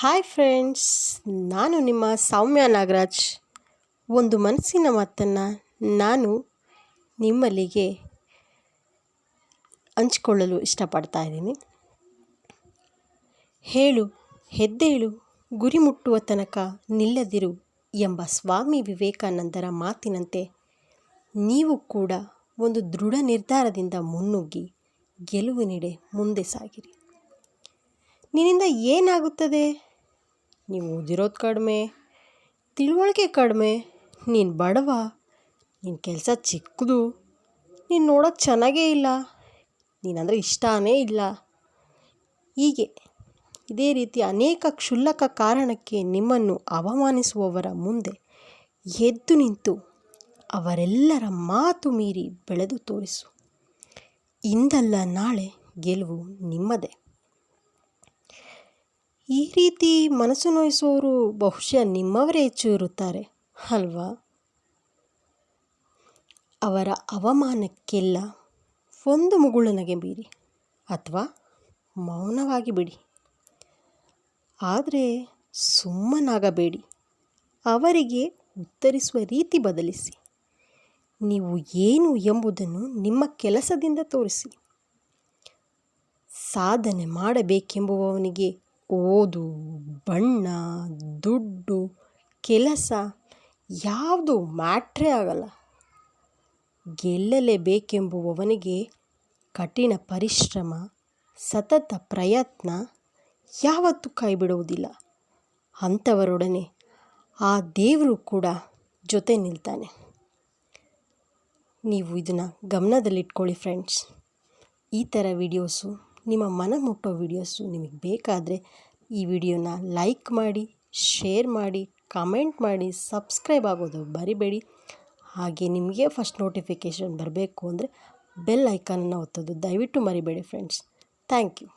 Hi friends, ನಾನು ನಿಮ್ಮ ಸೌಮ್ಯ ನಾಗರಾಜ್. ಒಂದು ಮನಸ್ಸಿನ ಮಾತನ್ನು ನಾನು ನಿಮ್ಮಲ್ಲಿಗೆ ಹಂಚಿಕೊಳ್ಳಲು ಇಷ್ಟಪಡ್ತಾ ಇದ್ದೀನಿ. ಹೇಳು, ಎದ್ದೇಳು, ಗುರಿ ಮುಟ್ಟುವ ತನಕ ನಿಲ್ಲದಿರು ಎಂಬ ಸ್ವಾಮಿ ವಿವೇಕಾನಂದರ ಮಾತಿನಂತೆ ನೀವು ಕೂಡ ಒಂದು ದೃಢ ನಿರ್ಧಾರದಿಂದ ಮುನ್ನುಗ್ಗಿ ಗೆಲುವಿನೆಡೆ ಮುಂದೆ ಸಾಗಿರಿ. ನಿನ್ನಿಂದ ಏನಾಗುತ್ತದೆ? ನೀವು ಓದಿರೋದು ಕಡಿಮೆ, ತಿಳುವಳಿಕೆ ಕಡಿಮೆ, ನೀನು ಬಡವ, ನಿನ್ನ ಕೆಲಸ ಚಿಕ್ಕದು, ನೀನು ನೋಡೋಕ್ಕೆ ಚೆನ್ನಾಗೇ ಇಲ್ಲ, ನೀನಂದರೆ ಇಷ್ಟನೇ ಇಲ್ಲ, ಹೀಗೆ ಇದೇ ರೀತಿ ಅನೇಕ ಕ್ಷುಲ್ಲಕ ಕಾರಣಕ್ಕೆ ನಿಮ್ಮನ್ನು ಅವಮಾನಿಸುವವರ ಮುಂದೆ ಎದ್ದು ನಿಂತು ಅವರೆಲ್ಲರ ಮಾತು ಮೀರಿ ಬೆಳೆದು ತೋರಿಸು. ಇಂದಲ್ಲ ನಾಳೆ ಗೆಲುವು ನಿಮ್ಮದೇ. ಈ ರೀತಿ ಮನಸ್ಸು ನೋಯಿಸುವವರು ಬಹುಶಃ ನಿಮ್ಮವರೇ ಹೆಚ್ಚು ಇರುತ್ತಾರೆ ಅಲ್ವಾ? ಅವರ ಅವಮಾನಕ್ಕೆಲ್ಲ ಒಂದು ಮುಗುಳುನಗೆ ಬೀರಿ ಅಥವಾ ಮೌನವಾಗಿ ಬಿಡಿ. ಆದರೆ ಸುಮ್ಮನಾಗಬೇಡಿ. ಅವರಿಗೆ ಉತ್ತರಿಸುವ ರೀತಿ ಬದಲಿಸಿ. ನೀವು ಏನು ಎಂಬುದನ್ನು ನಿಮ್ಮ ಕೆಲಸದಿಂದ ತೋರಿಸಿ. ಸಾಧನೆ ಮಾಡಬೇಕೆಂಬುವವನಿಗೆ ಓದು, ಬಣ್ಣ, ದುಡ್ಡು, ಕೆಲಸ ಯಾವುದು ಮ್ಯಾಟ್ರೇ ಆಗಲ್ಲ. ಗೆಲ್ಲಲೇಬೇಕೆಂಬುವವನಿಗೆ ಕಠಿಣ ಪರಿಶ್ರಮ, ಸತತ ಪ್ರಯತ್ನ ಯಾವತ್ತೂ ಕೈ ಬಿಡುವುದಿಲ್ಲ. ಅಂಥವರೊಡನೆ ಆ ದೇವರು ಕೂಡ ಜೊತೆ ನಿಲ್ತಾನೆ. ನೀವು ಇದನ್ನು ಗಮನದಲ್ಲಿಟ್ಕೊಳ್ಳಿ ಫ್ರೆಂಡ್ಸ್. ಈ ಥರ ವಿಡಿಯೋಸು, ನಿಮ್ಮ ಮನ ಮುಟ್ಟೋ ವಿಡಿಯೋಸು ನಿಮಗೆ ಬೇಕಾದರೆ ಈ ವಿಡಿಯೋನ ಲೈಕ್ ಮಾಡಿ, ಶೇರ್ ಮಾಡಿ, ಕಮೆಂಟ್ ಮಾಡಿ, ಸಬ್ಸ್ಕ್ರೈಬ್ ಆಗೋದು ಮರಿಬೇಡಿ. ಹಾಗೆ ನಿಮಗೆ ಫಸ್ಟ್ ನೋಟಿಫಿಕೇಷನ್ ಬರಬೇಕು ಅಂದರೆ ಬೆಲ್ ಐಕಾನನ್ನು ಒತ್ತೋದು ದಯವಿಟ್ಟು ಮರಿಬೇಡಿ ಫ್ರೆಂಡ್ಸ್. Thank you.